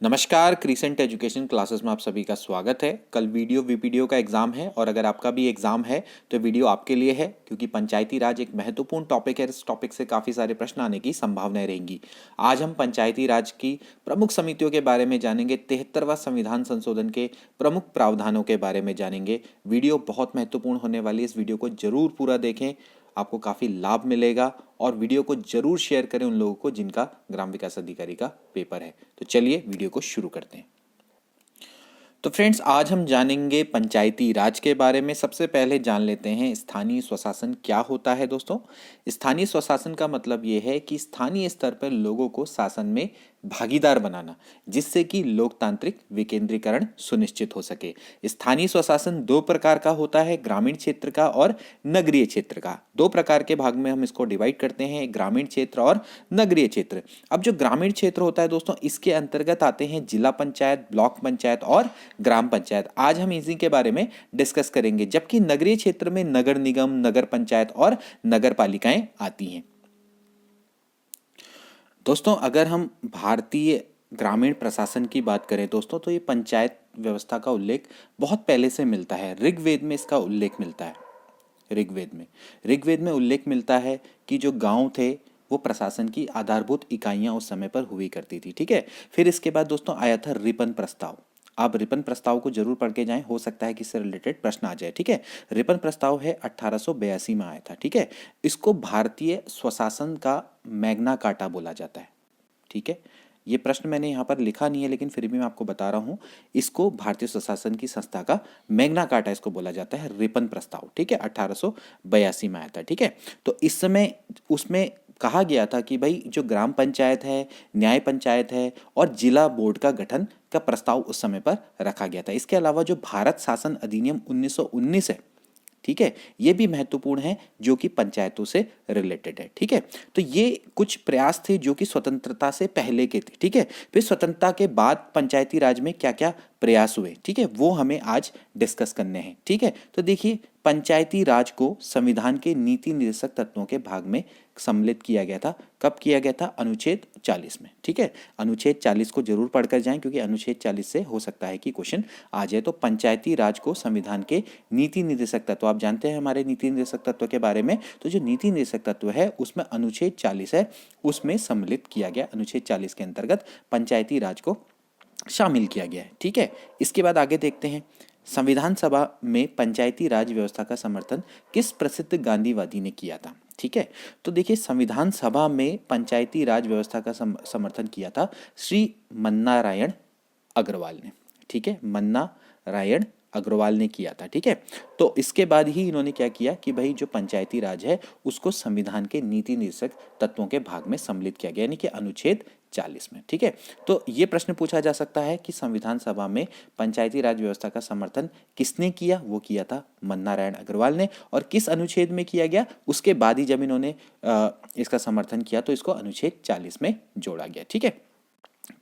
नमस्कार, crescent education classes में आप सभी का स्वागत है। कल वीडियो वीपीडीओ का एग्जाम है और अगर आपका भी एग्जाम है तो वीडियो आपके लिए है, क्योंकि पंचायती राज एक महत्वपूर्ण टॉपिक है। इस टॉपिक से काफ़ी सारे प्रश्न आने की संभावनाएं रहेंगी। आज हम पंचायती राज की प्रमुख समितियों के बारे में जानेंगे, 73वां संविधान संशोधन के प्रमुख प्रावधानों के बारे में जानेंगे। वीडियो बहुत महत्वपूर्ण होने वाली है, इस वीडियो को जरूर पूरा देखें, आपको काफ़ी लाभ मिलेगा। और वीडियो को जरूर शेयर करें उन लोगों को जिनका ग्राम विकास अधिकारी का पेपर है। तो चलिए वीडियो को शुरू करते हैं। तो फ्रेंड्स, आज हम जानेंगे पंचायती राज के बारे में। सबसे पहले जान लेते हैं स्थानीय स्वशासन क्या होता है। दोस्तों, स्थानीय स्वशासन का मतलब यह है कि स्थानीय स्तर पर लोगों को शासन में भागीदार बनाना, जिससे कि लोकतांत्रिक विकेंद्रीकरण सुनिश्चित हो सके। स्थानीय स्वशासन दो प्रकार का होता है, ग्रामीण क्षेत्र का और नगरीय क्षेत्र का। दो प्रकार के भाग में हम इसको डिवाइड करते हैं, ग्रामीण क्षेत्र और नगरीय क्षेत्र। अब जो ग्रामीण क्षेत्र होता है दोस्तों, इसके अंतर्गत आते हैं जिला पंचायत, ब्लॉक पंचायत और ग्राम पंचायत। आज हम इसी के बारे में डिस्कस करेंगे। जबकि नगरीय क्षेत्र में नगर निगम, नगर पंचायत और नगर पालिकाएं आती हैं। दोस्तों, अगर हम भारतीय ग्रामीण प्रशासन की बात करें दोस्तों, तो ये पंचायत व्यवस्था का उल्लेख बहुत पहले से मिलता है। ऋग्वेद में इसका उल्लेख मिलता है। ऋग्वेद में उल्लेख मिलता है कि जो गांव थे वो प्रशासन की आधारभूत इकाइयां उस समय पर हुई करती थी। ठीक है। फिर इसके बाद दोस्तों आया था रिपन प्रस्ताव। आप रिपन प्रस्ताव को जरूर पढ़ के जाएं, हो सकता है कि इससे रिलेटेड प्रश्न आ जाए। ठीक है। रिपन प्रस्ताव है 1882 में आया था। ठीक है। इसको भारतीय स्वशासन का मैग्ना कार्टा बोला जाता है। ठीक है। ये प्रश्न मैंने यहाँ पर लिखा नहीं है, लेकिन फिर भी मैं आपको बता रहा हूँ। इसको भारतीय स्वशासन की संस्था का मैग्ना कार्टा इसको बोला जाता है, रिपन प्रस्ताव। ठीक है। 1882 में आया था। ठीक है। तो इस समय उसमें कहा गया था कि भाई जो ग्राम पंचायत है, न्याय पंचायत है और जिला बोर्ड का गठन का प्रस्ताव उस समय पर रखा गया था। इसके अलावा जो भारत शासन अधिनियम 1919 है, ठीक है, ये भी महत्वपूर्ण है, जो कि पंचायतों से रिलेटेड है। ठीक है। तो ये कुछ प्रयास थे जो कि स्वतंत्रता से पहले के थे। ठीक है। फिर स्वतंत्रता के बाद पंचायती राज में क्या क्या प्रयास हुए, ठीक है, वो हमें आज डिस्कस करने हैं। ठीक है। तो देखिए, पंचायती राज को संविधान के नीति निर्देशक तत्वों के भाग में सम्मिलित किया गया था। कब किया गया था? अनुच्छेद 40 में। ठीक है। अनुच्छेद 40 को जरूर पढ़कर जाएं, क्योंकि अनुच्छेद 40 से हो सकता है कि क्वेश्चन आ जाए। तो पंचायती राज को संविधान के नीति निर्देशक तत्व, आप जानते हैं हमारे नीति निर्देशक तत्व के बारे में, तो जो नीति निर्देशक तत्व है उसमें अनुच्छेद 40 है, उसमें सम्मिलित किया गया। अनुच्छेद 40 के अंतर्गत पंचायती राज को शामिल किया गया है। ठीक है। इसके बाद आगे देखते हैं, संविधान सभा में पंचायती राज व्यवस्था का समर्थन किस प्रसिद्ध गांधीवादी ने किया था? ठीक है। तो देखिए, संविधान सभा में पंचायती राज व्यवस्था का समर्थन किया था श्री मन्ना रायण अग्रवाल ने। ठीक है। मन्ना रायण अग्रवाल ने किया था। ठीक है। तो इसके बाद ही इन्होंने क्या किया कि भाई जो पंचायती राज है उसको संविधान के नीति निर्देशक तत्वों के भाग में सम्मिलित किया गया, यानी कि अनुच्छेद 40 में। ठीक है। तो ये प्रश्न पूछा जा सकता है कि संविधान सभा में पंचायती राज व्यवस्था का समर्थन किसने किया? वो किया था मन्ना रायण अग्रवाल ने। और किस अनुच्छेद में किया गया? उसके बाद ही जब इन्होंने इसका समर्थन किया तो इसको अनुच्छेद 40 में जोड़ा गया। ठीक है।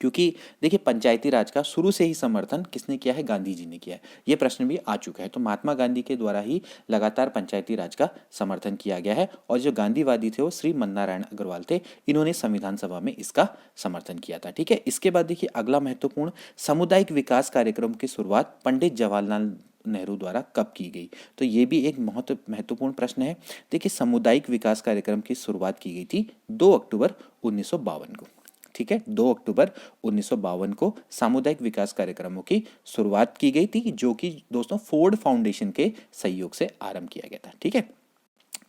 क्योंकि देखिए, पंचायती राज का शुरू से ही समर्थन किसने किया है? गांधी जी ने किया है। ये प्रश्न भी आ चुका है। तो महात्मा गांधी के द्वारा ही लगातार पंचायती राज का समर्थन किया गया है। और जो गांधीवादी थे वो श्री मन्ना रायण अग्रवाल थे, इन्होंने संविधान सभा में इसका समर्थन किया था। ठीक है। इसके बाद देखिए, अगला महत्वपूर्ण, सामुदायिक विकास कार्यक्रम की शुरुआत पंडित जवाहरलाल नेहरू द्वारा कब की गई? तो ये भी एक बहुत महत्वपूर्ण प्रश्न है। देखिए, सामुदायिक विकास कार्यक्रम की शुरुआत की गई थी 2 अक्टूबर 1952 को। ठीक है। 2 अक्टूबर 1952 को सामुदायिक विकास कार्यक्रमों की शुरुआत की गई थी, जो कि दोस्तों फोर्ड फाउंडेशन के सहयोग से आरंभ किया गया था। ठीक है।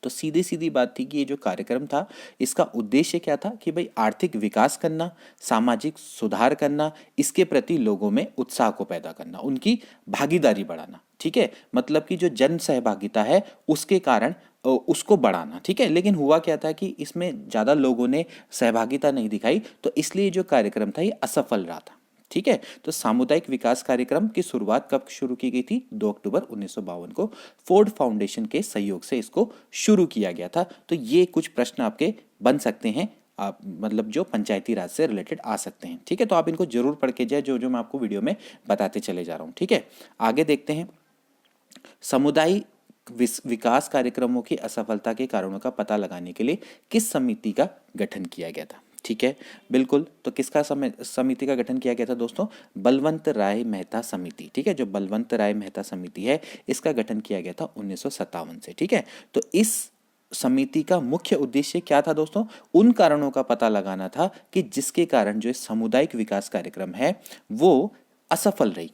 तो सीधी सीधी बात थी कि ये जो कार्यक्रम था, इसका उद्देश्य क्या था कि भाई आर्थिक विकास करना, सामाजिक सुधार करना, इसके प्रति लोगों में उत्साह को पैदा करना, उनकी भागीदारी बढ़ाना। ठीक है। मतलब कि जो जन सहभागिता है उसके कारण उसको बढ़ाना। ठीक है। लेकिन हुआ क्या था कि इसमें ज़्यादा लोगों ने सहभागिता नहीं दिखाई, तो इसलिए जो कार्यक्रम था ये असफल रहा था। ठीक है। तो सामुदायिक विकास कार्यक्रम की शुरुआत कब शुरू की गई थी? 2 अक्टूबर 1952 को फोर्ड फाउंडेशन के सहयोग से इसको शुरू किया गया था। तो ये कुछ प्रश्न आपके बन सकते हैं, आप मतलब जो पंचायती राज से रिलेटेड आ सकते हैं। ठीक है। तो आप इनको जरूर पढ़ के जाए, जो जो मैं आपको वीडियो में बताते चले जा रहा हूँ। ठीक है। आगे देखते हैं, समुदाय विकास कार्यक्रमों की असफलता के कारणों का पता लगाने के लिए किस समिति का गठन किया गया था? ठीक है, बिल्कुल। तो किसका समिति का गठन किया गया था दोस्तों? बलवंत राय मेहता समिति। ठीक है, जो बलवंत राय मेहता समिति है इसका गठन किया गया था 1957 से। ठीक है, तो इस समिति का मुख्य उद्देश्य क्या था दोस्तों? उन कारणों का पता लगाना था कि जिसके कारण जो सामुदायिक विकास कार्यक्रम है वो असफल रही।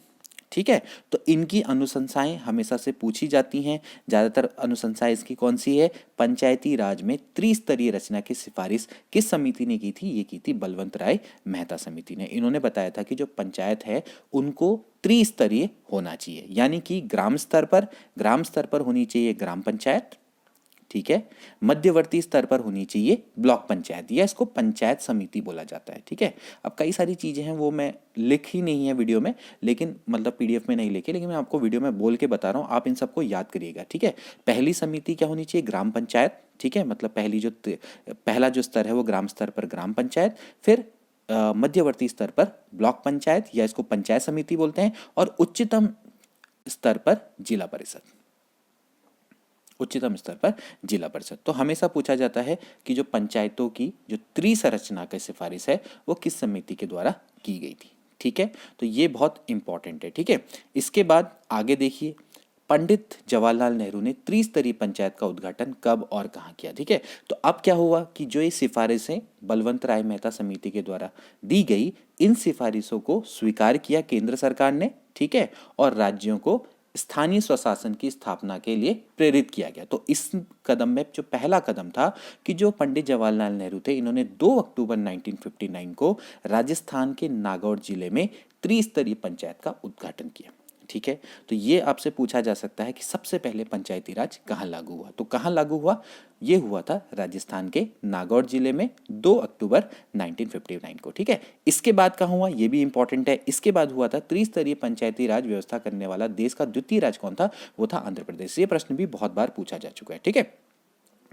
ठीक है, तो इनकी अनुशंसाएं हमेशा से पूछी जाती हैं। ज़्यादातर अनुशंसाएं इसकी कौन सी है? पंचायती राज में त्रिस्तरीय रचना की सिफारिश किस समिति ने की थी? ये की थी बलवंत राय मेहता समिति ने। इन्होंने बताया था कि जो पंचायत है उनको त्रिस्तरीय होना चाहिए, यानी कि ग्राम स्तर पर होनी चाहिए ग्राम पंचायत। ठीक है, मध्यवर्ती स्तर पर होनी चाहिए ब्लॉक पंचायत, या इसको पंचायत समिति बोला जाता है। ठीक है, अब कई सारी चीज़ें हैं वो मैं लिखी नहीं है वीडियो में, लेकिन मतलब पीडीएफ में नहीं लिखी, लेकिन मैं आपको वीडियो में बोल के बता रहा हूँ, आप इन सबको याद करिएगा। ठीक है, पहली समिति क्या होनी चाहिए? ग्राम पंचायत। ठीक है, मतलब पहला जो स्तर है वो ग्राम स्तर पर ग्राम पंचायत, फिर मध्यवर्ती स्तर पर ब्लॉक पंचायत या इसको पंचायत समिति बोलते हैं, और उच्चतम स्तर पर जिला परिषद। उच्चतम स्तर पर जिला परिषद। तो हमेशा पूछा जाता है कि जो पंचायतों की जो त्रिसंरचना की सिफारिश है वो किस समिति के द्वारा की गई थी। ठीक है, तो ये बहुत इंपॉर्टेंट है। ठीक है, इसके बाद आगे देखिए, पंडित जवाहरलाल नेहरू ने त्रिस्तरीय पंचायत का उद्घाटन कब और कहाँ किया? ठीक है, तो अब क्या हुआ कि जो ये सिफारिशें बलवंत राय मेहता समिति के द्वारा दी गई, इन सिफारिशों को स्वीकार किया केंद्र सरकार ने। ठीक है, और राज्यों को स्थानीय स्वशासन की स्थापना के लिए प्रेरित किया गया। तो इस कदम में जो पहला कदम था कि जो पंडित जवाहरलाल नेहरू थे, इन्होंने 2 अक्टूबर 1959 को राजस्थान के नागौर जिले में त्रिस्तरीय पंचायत का उद्घाटन किया। ठीक है, तो ये आपसे पूछा जा सकता है कि सबसे पहले पंचायती राज कहाँ लागू हुआ? तो कहाँ लागू हुआ? ये हुआ था राजस्थान के नागौर जिले में 2 अक्टूबर 1959 को। ठीक है, इसके बाद कहाँ हुआ? ये भी इंपॉर्टेंट है। इसके बाद हुआ था त्रिस्तरीय पंचायती राज व्यवस्था करने वाला देश का द्वितीय राज्य कौन था? वो था आंध्र प्रदेश। ये प्रश्न भी बहुत बार पूछा जा चुका है। ठीक है,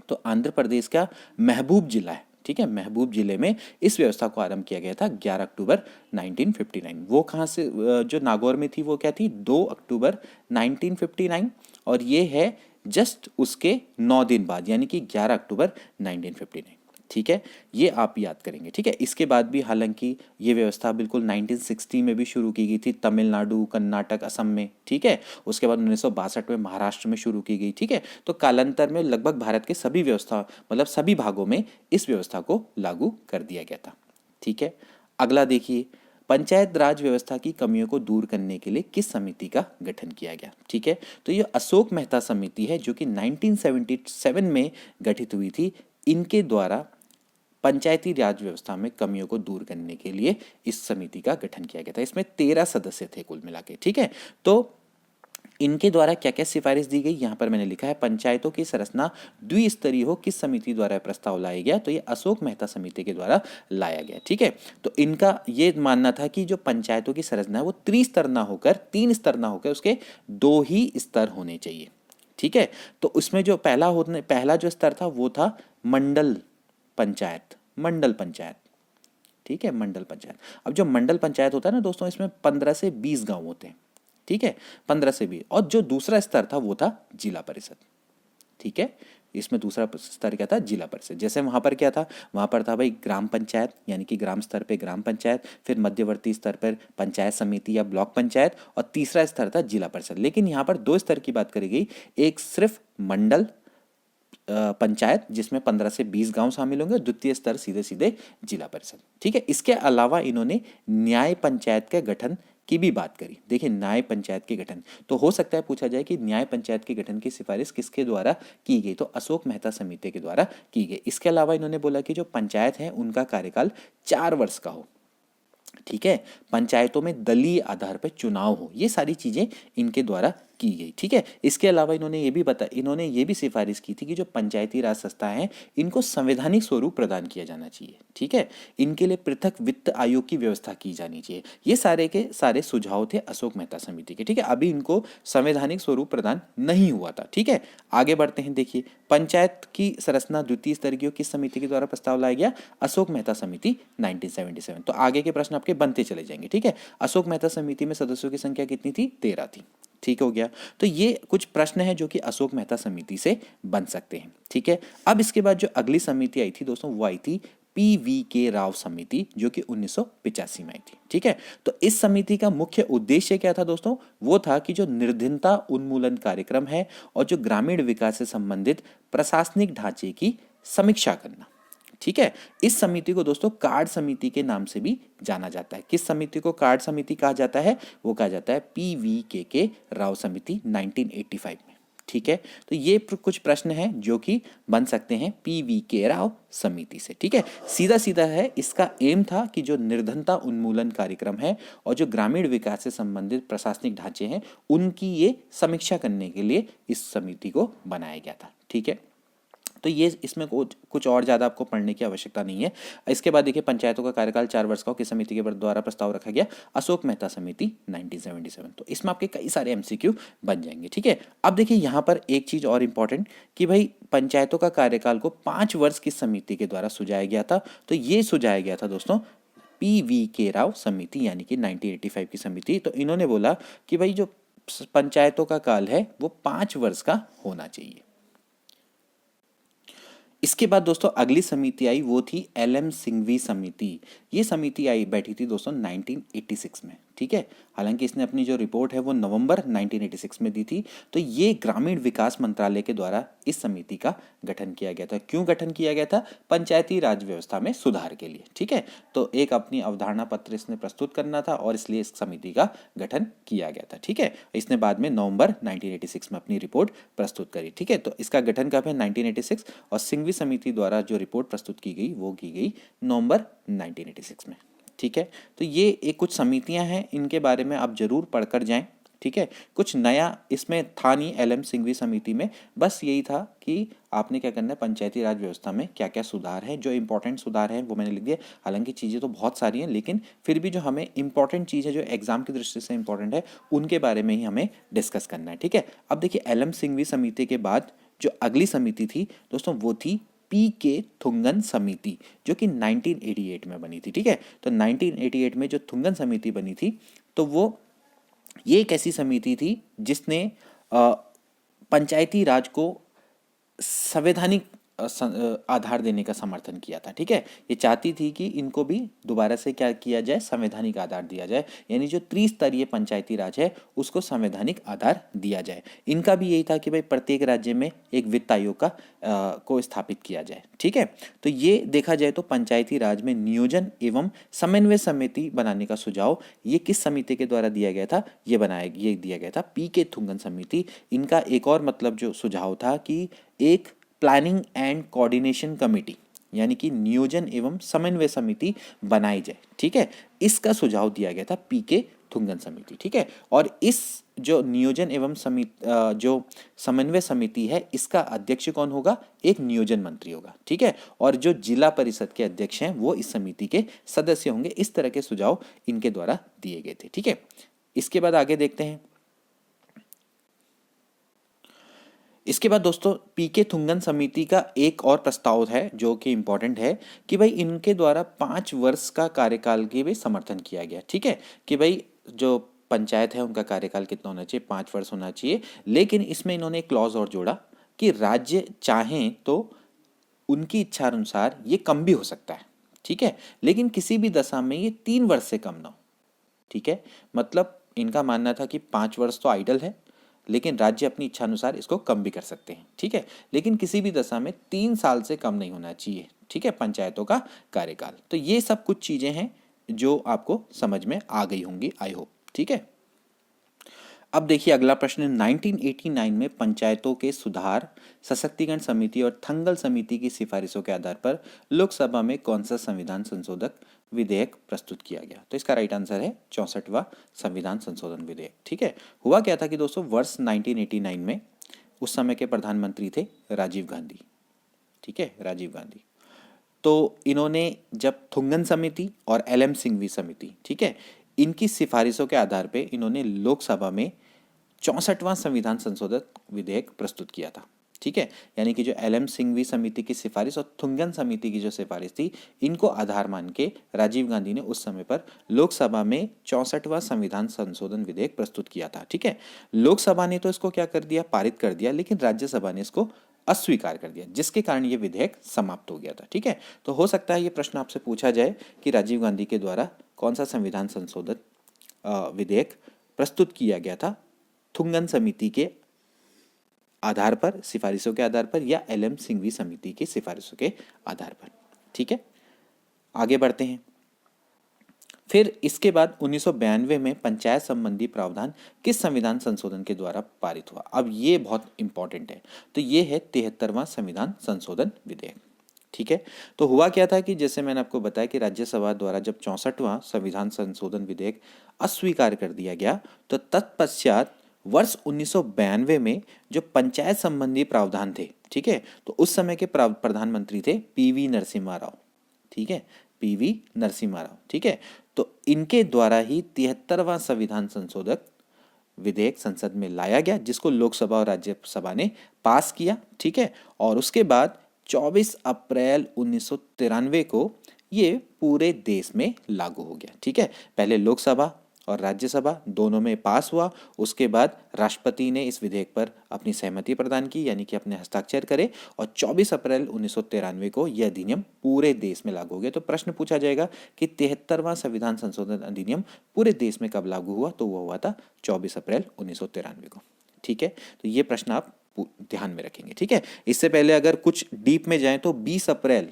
तो आंध्र प्रदेश का महबूब जिला है। ठीक है, महबूब जिले में इस व्यवस्था को आरंभ किया गया था 11 अक्टूबर 1959। वो कहाँ से जो नागौर में थी वो क्या थी? 2 अक्टूबर 1959, और ये है जस्ट उसके 9 दिन बाद, यानी कि 11 अक्टूबर 1959। ठीक है, ये आप याद करेंगे। ठीक है, इसके बाद भी हालांकि ये व्यवस्था बिल्कुल 1960 में भी शुरू की गई थी तमिलनाडु, कर्नाटक, असम में। ठीक है, उसके बाद 1962 में महाराष्ट्र में शुरू की गई। ठीक है, तो कालांतर में लगभग भारत के सभी व्यवस्था मतलब सभी भागों में इस व्यवस्था को लागू कर दिया गया था। ठीक है, अगला देखिए, पंचायत राज व्यवस्था की कमियों को दूर करने के लिए किस समिति का गठन किया गया? ठीक है, तो ये अशोक मेहता समिति है जो कि 1977 में गठित हुई थी। इनके द्वारा पंचायती राज व्यवस्था में कमियों को दूर करने के लिए इस समिति का गठन किया गया था। इसमें 13 सदस्य थे कुल मिला के। ठीक है, तो इनके द्वारा क्या क्या सिफारिश दी गई यहाँ पर मैंने लिखा है। पंचायतों की संरचना द्विस्तरीय हो, किस समिति द्वारा प्रस्ताव लाया गया? तो ये अशोक मेहता समिति के द्वारा लाया गया। ठीक है, तो इनका ये मानना था कि जो पंचायतों की संरचना है वो त्रिस्तर ना होकर, 3 स्तर ना होकर उसके 2 ही स्तर होने चाहिए। ठीक है, तो उसमें जो पहला जो स्तर था वो था मंडल पंचायत। ठीक है, मंडल पंचायत। अब जो मंडल पंचायत होता है ना दोस्तों, इसमें 15 से 20 गांव होते हैं। ठीक है, 15 से 20। और जो दूसरा स्तर था वो था जिला परिषद। ठीक है, इसमें दूसरा स्तर क्या था? जिला परिषद। जैसे वहां पर क्या था? वहां पर था भाई ग्राम पंचायत, यानी कि ग्राम स्तर पे ग्राम पंचायत, फिर मध्यवर्ती स्तर पर पंचायत समिति या ब्लॉक पंचायत, और तीसरा स्तर था जिला परिषद। लेकिन यहाँ पर 2 स्तर की बात करी गई, एक सिर्फ मंडल पंचायत जिसमें 15 से 20 गांव शामिल होंगे, द्वितीय स्तर सीधे सीधे जिला परिषद। ठीक है, इसके अलावा इन्होंने न्याय पंचायत के गठन की भी बात करी। देखिए, न्याय पंचायत के गठन, तो हो सकता है पूछा जाए कि न्याय पंचायत के गठन की सिफारिश किसके द्वारा की गई? तो अशोक मेहता समिति के द्वारा की गई। इसके अलावा इन्होंने बोला कि जो पंचायत है उनका कार्यकाल 4 वर्ष का हो। ठीक है, पंचायतों में दलीय आधार पर चुनाव हो, ये सारी चीजें इनके द्वारा की गई। ठीक है, इसके अलावा इन्होंने ये भी सिफारिश की थी कि जो पंचायती राज संस्थाएं हैं इनको संवैधानिक स्वरूप प्रदान किया जाना चाहिए। ठीक है, इनके लिए पृथक वित्त आयोग की व्यवस्था की जानी चाहिए। ये सारे के सारे सुझाव थे अशोक मेहता समिति के। ठीक है, अभी इनको संवैधानिक स्वरूप प्रदान नहीं हुआ था। ठीक है, आगे बढ़ते हैं। देखिए, पंचायत की संरचना द्वितीय स्तर की किस समिति के द्वारा प्रस्ताव लाया गया? अशोक मेहता समिति 1977। तो आगे के प्रश्न आपके बनते चले जाएंगे। ठीक है, अशोक मेहता समिति में सदस्यों की संख्या कितनी थी? 13 थी। ठीक हो गया, तो ये कुछ प्रश्न हैं जो कि अशोक मेहता समिति से बन सकते हैं। ठीक है, अब इसके बाद जो अगली समिति आई थी दोस्तों वो आई थी PV.K. राव समिति, जो कि 1985 में आई थी। ठीक है, तो इस समिति का मुख्य उद्देश्य क्या था दोस्तों? वो था कि जो निर्धनता उन्मूलन कार्यक्रम है और जो ग्रामीण विकास से संबंधित प्रशासनिक ढांचे की समीक्षा करना। ठीक है, इस समिति को दोस्तों कार्ड समिति के नाम से भी जाना जाता है। किस समिति को कार्ड समिति कहा जाता है? वो कहा जाता है PV.K. राव समिति 1985 में। ठीक है, तो ये कुछ प्रश्न हैं जो कि बन सकते हैं PV.K. राव समिति से। ठीक है, सीधा सीधा है, इसका एम था कि जो निर्धनता उन्मूलन कार्यक्रम है और जो ग्रामीण विकास से संबंधित प्रशासनिक ढांचे हैं उनकी ये समीक्षा करने के लिए इस समिति को बनाया गया था। ठीक है, तो ये इसमें कुछ और ज़्यादा आपको पढ़ने की आवश्यकता नहीं है। इसके बाद देखिए, पंचायतों का कार्यकाल 4 वर्ष का हो, किस समिति के द्वारा प्रस्ताव रखा गया? अशोक मेहता समिति 1977। तो इसमें आपके कई सारे MCQ बन जाएंगे। ठीक है, अब देखिए यहाँ पर एक चीज़ और इम्पॉर्टेंट कि भाई पंचायतों का कार्यकाल को 5 वर्ष किस समिति के द्वारा सुझाया गया था? तो ये सुझाया गया था दोस्तों PV.K. राव समिति, यानी कि 1985 की समिति। तो इन्होंने बोला कि भाई जो पंचायतों का काल है वो 5 वर्ष का होना चाहिए। इसके बाद दोस्तों अगली समिति आई, वो थी LM सिंघवी समिति। ये समिति आई बैठी थी दोस्तों 1986 में। ठीक है, हालांकि इसने अपनी जो रिपोर्ट है वो नवंबर 1986 में दी थी। तो ये ग्रामीण विकास मंत्रालय के द्वारा इस समिति का गठन किया गया था। क्यों गठन किया गया था? पंचायती राज व्यवस्था में सुधार के लिए। ठीक है, तो एक अपनी अवधारणा पत्र इसने प्रस्तुत करना था और इसलिए इस समिति का गठन किया गया था। ठीक है, इसने बाद में नवंबर 1986 में अपनी रिपोर्ट प्रस्तुत करी। ठीक है, तो इसका गठन कब है? 1986। और सिंघवी समिति द्वारा जो रिपोर्ट प्रस्तुत की गई वो की गई नवंबर 1986 में। ठीक है, तो ये एक कुछ समितियां हैं, इनके बारे में आप जरूर पढ़कर जाएं। ठीक है, कुछ नया इसमें था नहीं LM सिंघवी समिति में, बस यही था कि आपने क्या करना है, पंचायती राज व्यवस्था में क्या क्या सुधार है, जो इंपॉर्टेंट सुधार है वो मैंने लिख दिया। हालांकि चीज़ें तो बहुत सारी हैं, लेकिन फिर भी जो हमें इंपॉर्टेंट चीज़ है, जो एग्जाम की दृष्टि से इंपॉर्टेंट है, उनके बारे में ही हमें डिस्कस करना है। ठीक है, अब देखिए LM सिंघवी समिति के बाद जो अगली समिति थी दोस्तों वो थी PK थुंगन समिति, जो कि 1988 में बनी थी। ठीक है, तो 1988 में जो थुंगन समिति बनी थी, तो वो ये एक ऐसी समिति थी जिसने पंचायती राज को संवैधानिक आधार देने का समर्थन किया था। ठीक है, ये चाहती थी कि इनको भी दोबारा से क्या किया जाए, संवैधानिक आधार दिया जाए, यानी जो त्रिस्तरीय पंचायती राज है उसको संवैधानिक आधार दिया जाए। इनका भी यही था कि भाई प्रत्येक राज्य में एक वित्त आयोग का को स्थापित किया जाए। ठीक है, तो ये देखा जाए तो पंचायती राज में नियोजन एवं समन्वय समिति बनाने का सुझाव ये किस समिति के द्वारा दिया गया था? ये दिया गया था PK थुंगन समिति। इनका एक और मतलब जो सुझाव था कि एक प्लानिंग एंड कोऑर्डिनेशन कमेटी, यानी कि नियोजन एवं समन्वय समिति बनाई जाए। ठीक है, इसका सुझाव दिया गया था PK थुंगन समिति। ठीक है, और इस जो नियोजन एवं जो समन्वय समिति है, इसका अध्यक्ष कौन होगा? एक नियोजन मंत्री होगा। ठीक है, और जो जिला परिषद के अध्यक्ष हैं वो इस समिति के सदस्य होंगे। इस तरह के सुझाव इनके द्वारा दिए गए थे। ठीक है, इसके बाद आगे देखते हैं। इसके बाद दोस्तों PK थुंगन समिति का एक और प्रस्ताव है जो कि इंपॉर्टेंट है कि भाई इनके द्वारा 5 वर्ष का कार्यकाल के भी समर्थन किया गया। ठीक है, कि भाई जो पंचायत है उनका कार्यकाल कितना होना चाहिए? 5 वर्ष होना चाहिए। लेकिन इसमें इन्होंने एक क्लॉज और जोड़ा कि राज्य चाहें तो उनकी इच्छा अनुसार ये कम भी हो सकता है। ठीक है, लेकिन किसी भी दशा में ये 3 वर्ष से कम ना हो। ठीक है, मतलब इनका मानना था कि 5 वर्ष तो आइडल है, लेकिन राज्य अपनी इच्छा अनुसार इसको कम भी कर सकते हैं। ठीक है, लेकिन किसी भी दशा में 3 साल से कम नहीं होना चाहिए। ठीक है, पंचायतों का कार्यकाल। तो ये सब कुछ चीजें हैं जो आपको समझ में आ गई होंगी, आई होप। ठीक है, अब देखिए अगला प्रश्न। 1989 में पंचायतों के सुधार सशक्तिकरण समिति और थंगल समिति की सिफारिशों के आधार पर लोकसभा में कौन सा संविधान संशोधक विधेयक प्रस्तुत किया गया? तो इसका राइट आंसर है 64वां संविधान संशोधन विधेयक। ठीक है, हुआ क्या था कि दोस्तों वर्ष 1989 में उस समय के प्रधानमंत्री थे राजीव गांधी। ठीक है, राजीव गांधी। तो इन्होंने जब थुंगन समिति और LM सिंघवी समिति, ठीक है, इनकी सिफारिशों के आधार पे इन्होंने लोकसभा में 64वां संविधान संशोधन विधेयक प्रस्तुत किया था। ठीक है, यानी कि जो LM सिंघवी समिति की सिफारिश और थुंगन समिति की जो सिफारिश थी, इनको आधार मान के राजीव गांधी ने उस समय पर लोकसभा में 64वां संविधान संशोधन विधेयक प्रस्तुत किया था। ठीक है, लोकसभा ने तो इसको क्या कर दिया, पारित कर दिया, लेकिन राज्यसभा ने इसको अस्वीकार कर दिया, जिसके कारण ये विधेयक समाप्त हो गया था। ठीक है, तो हो सकता है ये प्रश्न आपसे पूछा जाए कि राजीव गांधी के द्वारा कौन सा संविधान संशोधन विधेयक प्रस्तुत किया गया था थुंगन समिति के आधार पर, सिफारिशों के आधार पर, या एल एम सिंघवी समिति की सिफारिशों के आधार पर। ठीक है, आगे बढ़ते हैं। फिर इसके बाद 1992 में पंचायत संबंधी प्रावधान किस संविधान संशोधन के द्वारा पारित हुआ? अब ये बहुत इंपॉर्टेंट है, तो ये है 73वां संविधान संशोधन विधेयक। ठीक है, तो हुआ क्या था कि जैसे मैंने आपको बताया कि राज्यसभा द्वारा जब 64वां संविधान संशोधन विधेयक अस्वीकार कर दिया गया, तो तत्पश्चात वर्ष 1992 में जो पंचायत संबंधी प्रावधान थे, ठीक है, तो उस समय के प्रधानमंत्री थे पीवी नरसिम्हा राव। ठीक है, पीवी नरसिम्हा राव। ठीक है, तो इनके द्वारा ही 73वां संविधान संशोधक विधेयक संसद में लाया गया, जिसको लोकसभा और राज्यसभा ने पास किया। ठीक है, और उसके बाद 24 अप्रैल 1993 को ये पूरे देश में लागू हो गया। ठीक है, पहले लोकसभा और राज्यसभा दोनों में पास हुआ, उसके बाद राष्ट्रपति ने इस विधेयक पर अपनी सहमति प्रदान की, यानी कि अपने हस्ताक्षर करे, और 24 अप्रैल 1993 को यह अधिनियम पूरे देश में लागू हो गया। तो प्रश्न पूछा जाएगा कि 73वां संविधान संशोधन अधिनियम पूरे देश में कब लागू हुआ? तो वह हुआ था 24 अप्रैल 1993 को। ठीक है, तो ये प्रश्न आप ध्यान में रखेंगे। ठीक है, इससे पहले अगर कुछ डीप में जाएं तो 20 अप्रैल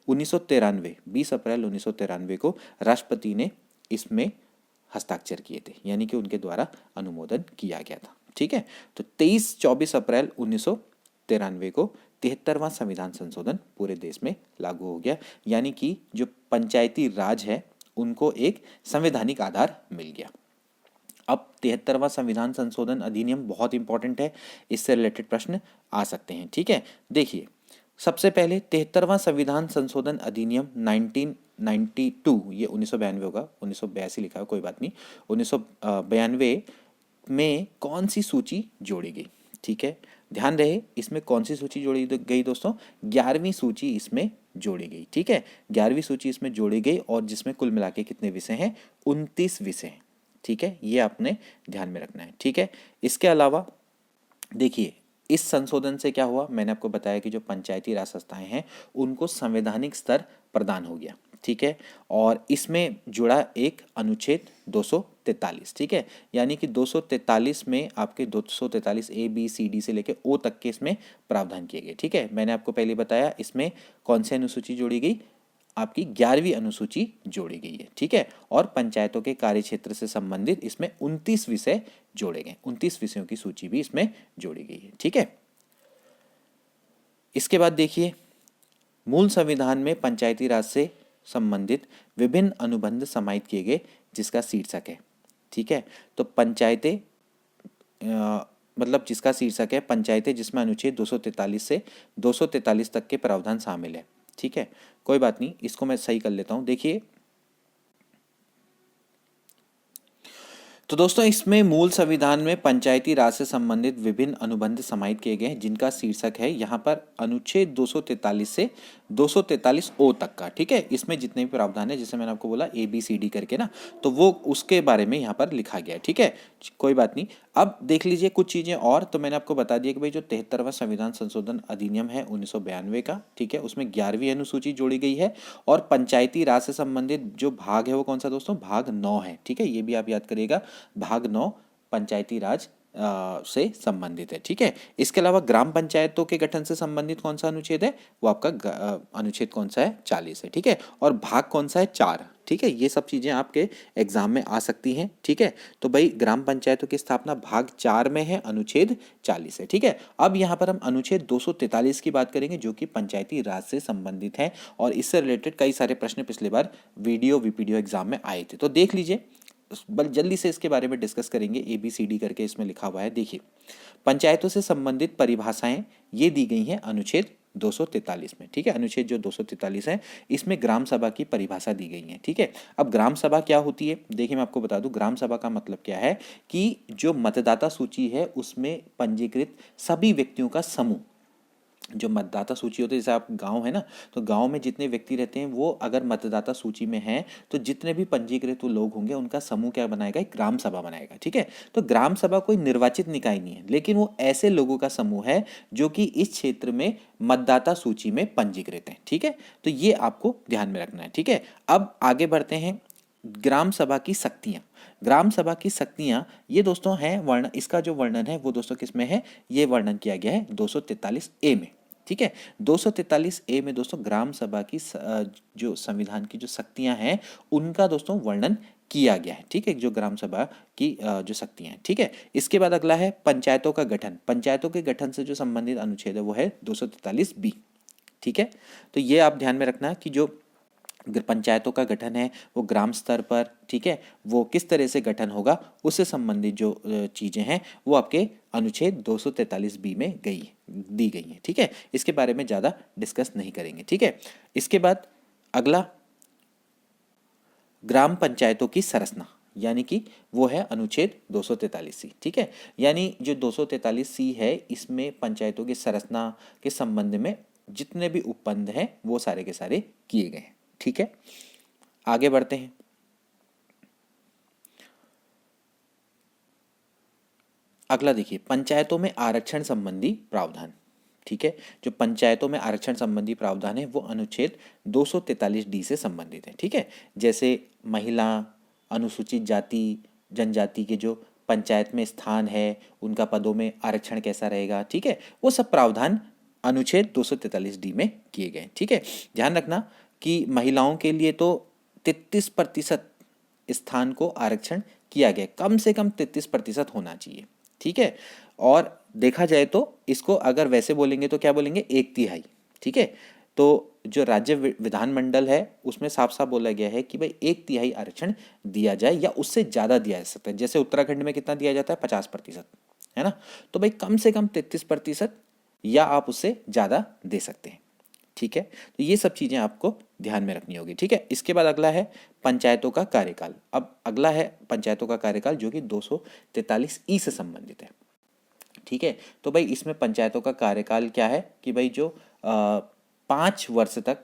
1993 को राष्ट्रपति ने इसमें हस्ताक्षर किए थे, यानी कि उनके द्वारा अनुमोदन किया गया था। ठीक है, तो 24 अप्रैल 1993 को 73वां संविधान संशोधन पूरे देश में लागू हो गया, यानी कि जो पंचायती राज है उनको एक संवैधानिक आधार मिल गया। अब 73वां संविधान संशोधन अधिनियम बहुत इंपॉर्टेंट है, इससे रिलेटेड प्रश्न आ सकते हैं। ठीक है, देखिए सबसे पहले 73वां संविधान संशोधन अधिनियम 1992, ये 1992 होगा, 1982 लिखा है, कोई बात नहीं। 1992 में कौन सी सूची जोड़ी गई? ठीक है, ध्यान रहे इसमें कौन सी सूची जोड़ी गई दोस्तों? 11वीं सूची इसमें जोड़ी गई। ठीक है, 11वीं सूची इसमें जोड़ी गई, और जिसमें कुल मिला के कितने विषय हैं? 29 विषय हैं। ठीक है, ये आपने ध्यान में रखना है। ठीक है, इसके अलावा देखिए इस संशोधन से क्या हुआ, मैंने आपको बताया कि जो पंचायती राज संस्थाएं हैं उनको संवैधानिक स्तर प्रदान हो गया। ठीक है, और इसमें जुड़ा एक अनुच्छेद 243। ठीक है, यानी कि 243 में आपके 243 ए बी सी डी से लेके ओ तक के इसमें प्रावधान किए गए। ठीक है, मैंने आपको पहले बताया इसमें कौन सी अनुसूची जोड़ी गई? आपकी 11वीं अनुसूची जोड़ी गई है। ठीक है, और पंचायतों के कार्य क्षेत्र से संबंधित इसमें 29 विषय जोड़े गए, 29 विषयों की सूची भी इसमें जोड़ी गई है। ठीक है, इसके बाद देखिए मूल संविधान में पंचायती राज से संबंधित विभिन्न अनुबंध समाहित किए गए, जिसका शीर्षक है। ठीक है, तो पंचायतें मतलब जिसका शीर्षक है पंचायतें, जिसमें अनुच्छेद 243 से 243 तक के प्रावधान शामिल है। ठीक है, कोई बात नहीं, इसको मैं सही कर लेता हूं। देखिए तो दोस्तों इसमें मूल संविधान में पंचायती राज से संबंधित विभिन्न अनुबंध समाहित किए गए हैं, जिनका शीर्षक है यहाँ पर अनुच्छेद 243 से 243 ओ तक का। ठीक है, इसमें जितने भी प्रावधान है, जैसे मैंने आपको बोला ए बी सी डी करके ना, तो वो उसके बारे में यहाँ पर लिखा गया है। ठीक है, कोई बात नहीं। अब देख लीजिए कुछ चीज़ें और, तो मैंने आपको बता दिया कि भाई जो 73वां संविधान संशोधन अधिनियम है 1992 का, ठीक है, उसमें 11वीं अनुसूची जोड़ी गई है, और पंचायती राज से संबंधित जो भाग है वो कौन सा दोस्तों? भाग 9 है। ठीक है, ये भी आप याद करिएगा, भाग 9 पंचायती राज से संबंधित है। ठीक है, इसके अलावा ग्राम पंचायतों के गठन से संबंधित कौन सा अनुच्छेद है? वो आपका अनुच्छेद कौन सा है? 40 है। ठीक है, और भाग कौन सा है? 4। ठीक है, ये सब चीजें आपके एग्जाम में आ सकती हैं। ठीक है, तो भाई ग्राम पंचायतों की स्थापना भाग 4 में है, अनुच्छेद 40 है। ठीक है, अब यहाँ पर हम अनुच्छेद 243 की बात करेंगे, जो कि पंचायती राज से संबंधित है, और इससे रिलेटेड कई सारे प्रश्न पिछली बार वीडियो एग्जाम में आए थे, तो देख लीजिए, बल जल्दी से इसके बारे में डिस्कस करेंगे। ए बी सी डी करके इसमें लिखा हुआ है। देखिए पंचायतों से संबंधित परिभाषाएं ये दी गई हैं अनुच्छेद 243 में। ठीक है, अनुच्छेद जो 243 है इसमें ग्राम सभा की परिभाषा दी गई है। ठीक है, अब ग्राम सभा क्या होती है? देखिए मैं आपको बता दूं, ग्राम सभा का मतलब क्या है कि जो मतदाता सूची है उसमें पंजीकृत सभी व्यक्तियों का समूह, जो मतदाता सूची होती है, जैसे आप गांव है ना, तो गांव में जितने व्यक्ति रहते हैं वो अगर मतदाता सूची में हैं तो जितने भी पंजीकृत लोग होंगे उनका समूह क्या बनाएगा, एक ग्राम सभा बनाएगा। ठीक है, तो ग्राम सभा कोई निर्वाचित निकाय नहीं है, लेकिन वो ऐसे लोगों का समूह है जो कि इस क्षेत्र में मतदाता सूची में पंजीकृत हैं। ठीक है, तो ये आपको ध्यान में रखना है। ठीक है, अब आगे बढ़ते हैं। ग्राम सभा की शक्तियां, ग्राम सभा की शक्तियां ये दोस्तों हैं वर्ण, इसका जो वर्णन है वो दोस्तों किस में है, ये वर्णन किया गया है 243 ए में। ठीक है, 243 ए में दोस्तों ग्राम सभा की जो संविधान की जो शक्तियां हैं उनका दोस्तों वर्णन किया गया है। ठीक है, जो ग्राम सभा की जो शक्तियां हैं। ठीक है, इसके बाद अगला है पंचायतों का गठन। पंचायतों के गठन से जो संबंधित अनुच्छेद है वो है 243 बी। ठीक है, तो ये आप ध्यान में रखना कि जो पंचायतों का गठन है वो ग्राम स्तर पर, ठीक है, वो किस तरह से गठन होगा उससे संबंधित जो चीज़ें हैं वो आपके अनुच्छेद 243 बी में दी गई हैं। ठीक है, इसके बारे में ज़्यादा डिस्कस नहीं करेंगे। ठीक है, इसके बाद अगला ग्राम पंचायतों की संरचना, यानी कि वो है अनुच्छेद 243 सी। ठीक है, यानी जो 243 सी है इसमें पंचायतों की संरचना के संबंध में जितने भी उपबंध हैं वो सारे के सारे किए गए हैं। ठीक है, आगे बढ़ते हैं। अगला देखिए, पंचायतों में आरक्षण संबंधी प्रावधान। ठीक है, जो पंचायतों में आरक्षण संबंधी प्रावधान है वो अनुच्छेद 243 डी से संबंधित है। ठीक है, जैसे महिला, अनुसूचित जाति जनजाति के जो पंचायत में स्थान है उनका पदों में आरक्षण कैसा रहेगा, ठीक है, वो सब प्रावधान अनुच्छेद 243 डी में किए गए। ठीक है, ध्यान रखना कि महिलाओं के लिए तो 33% स्थान को आरक्षण किया गया, कम से कम 33% होना चाहिए। ठीक है, और देखा जाए तो इसको अगर वैसे बोलेंगे तो क्या बोलेंगे, 1/3। ठीक है, तो जो राज्य विधानमंडल है उसमें साफ साफ बोला गया है कि भाई 1/3 आरक्षण दिया जाए या उससे ज़्यादा दिया जा सकता है। जैसे उत्तराखंड में कितना दिया जाता है, 50%, है ना, तो भाई कम से कम 33% या आप उससे ज़्यादा दे सकते हैं। ठीक है, तो ये सब चीज़ें आपको ध्यान में रखनी होगी। ठीक है, इसके बाद अगला है पंचायतों का कार्यकाल। अब अगला है पंचायतों का कार्यकाल जो कि 243 ई से संबंधित है। ठीक है, तो भाई इसमें पंचायतों का कार्यकाल क्या है कि भाई जो 5 वर्ष तक,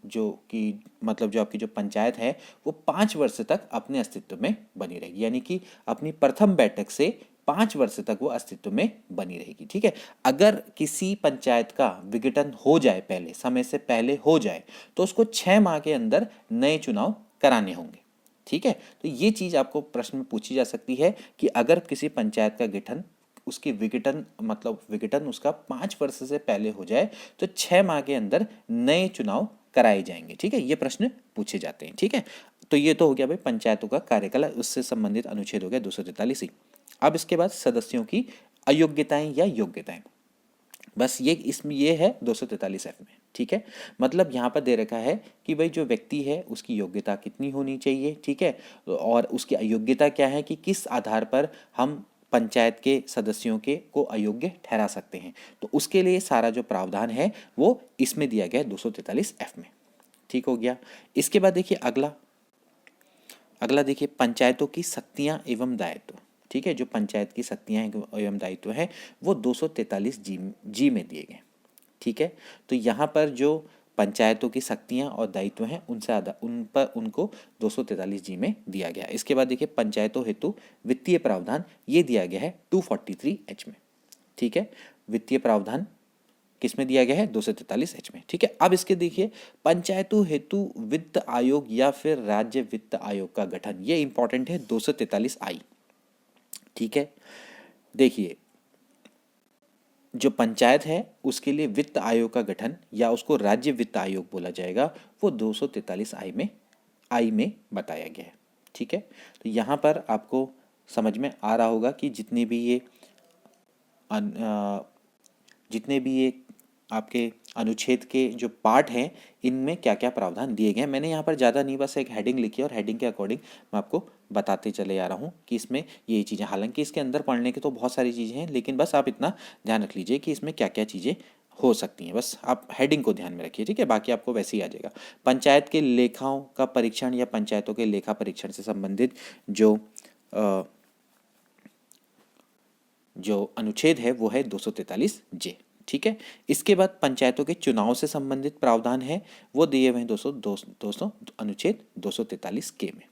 जो कि मतलब जो आपकी जो पंचायत है वो 5 वर्ष तक अपने अस्तित्व में बनी रहेगी, यानी कि अपनी प्रथम बैठक से 5 वर्ष तक वो अस्तित्व में बनी रहेगी। ठीक है, अगर किसी पंचायत का विघटन हो जाए, पहले समय से पहले हो जाए, तो उसको 6 माह के अंदर नए चुनाव कराने होंगे। ठीक है, तो ये चीज़ आपको प्रश्न में पूछी जा सकती है कि अगर किसी पंचायत का गठन, उसकी विघटन मतलब विघटन उसका 5 वर्ष से पहले हो जाए तो 6 माह के अंदर नए चुनाव कराए जाएंगे। ठीक है, ये प्रश्न पूछे जाते हैं। ठीक है, तो ये तो हो गया भाई पंचायतों का कार्यकाल, उससे संबंधित अनुच्छेद हो गया 243। अब इसके बाद सदस्यों की अयोग्यताएं या योग्यताएं, बस ये इसमें ये है 243 एफ में। ठीक है, मतलब यहाँ पर दे रखा है कि भाई जो व्यक्ति है उसकी योग्यता कितनी होनी चाहिए। ठीक है, और उसकी अयोग्यता क्या है कि किस आधार पर हम पंचायत के सदस्यों के को अयोग्य ठहरा सकते हैं, तो उसके लिए सारा जो प्रावधान है वो इसमें दिया गया है 243 एफ में। ठीक हो गया, इसके बाद देखिए अगला अगला देखिए पंचायतों की शक्तियाँ एवं दायित्व। ठीक है, जो पंचायत की शक्तियाँ एवं दायित्व हैं वो 243 जी में दिए गए। ठीक है, तो यहाँ पर जो पंचायतों की शक्तियाँ और दायित्व हैं उनको 243 जी में दिया गया। इसके बाद देखिए पंचायतों हेतु वित्तीय प्रावधान ये दिया गया है 243 एच में। ठीक है, वित्तीय प्रावधान किस में दिया गया है, 243 एच में। ठीक है, अब इसके देखिए पंचायतों हेतु वित्त आयोग या फिर राज्य वित्त आयोग का गठन, ये इंपॉर्टेंट है 243 आई। ठीक है, देखिए जो पंचायत है उसके लिए वित्त आयोग का गठन या उसको राज्य वित्त आयोग बोला जाएगा, वो 243 आई में बताया गया है। ठीक है, तो यहाँ पर आपको समझ में आ रहा होगा कि जितने भी ये आपके अनुच्छेद के जो पार्ट हैं इनमें क्या क्या प्रावधान दिए गए हैं। मैंने यहाँ पर ज़्यादा नहीं, बस एक हेडिंग लिखी है और हेडिंग के अकॉर्डिंग मैं आपको बताते चले आ रहा हूँ कि इसमें ये चीज़ें, हालांकि इसके अंदर पढ़ने की तो बहुत सारी चीज़ें हैं लेकिन बस आप इतना ध्यान रख लीजिए कि इसमें क्या क्या चीज़ें हो सकती हैं, बस आप हेडिंग को ध्यान में रखिए। ठीक है, बाकी आपको वैसे ही आ जाएगा। पंचायत के लेखाओं का परीक्षण या पंचायतों के लेखा परीक्षण से संबंधित जो अनुच्छेद है वो है 243 जे। ठीक है। इसके बाद पंचायतों के चुनाव से संबंधित प्रावधान है, वो दिए हुए हैं दोस्तों अनुच्छेद 243 के में।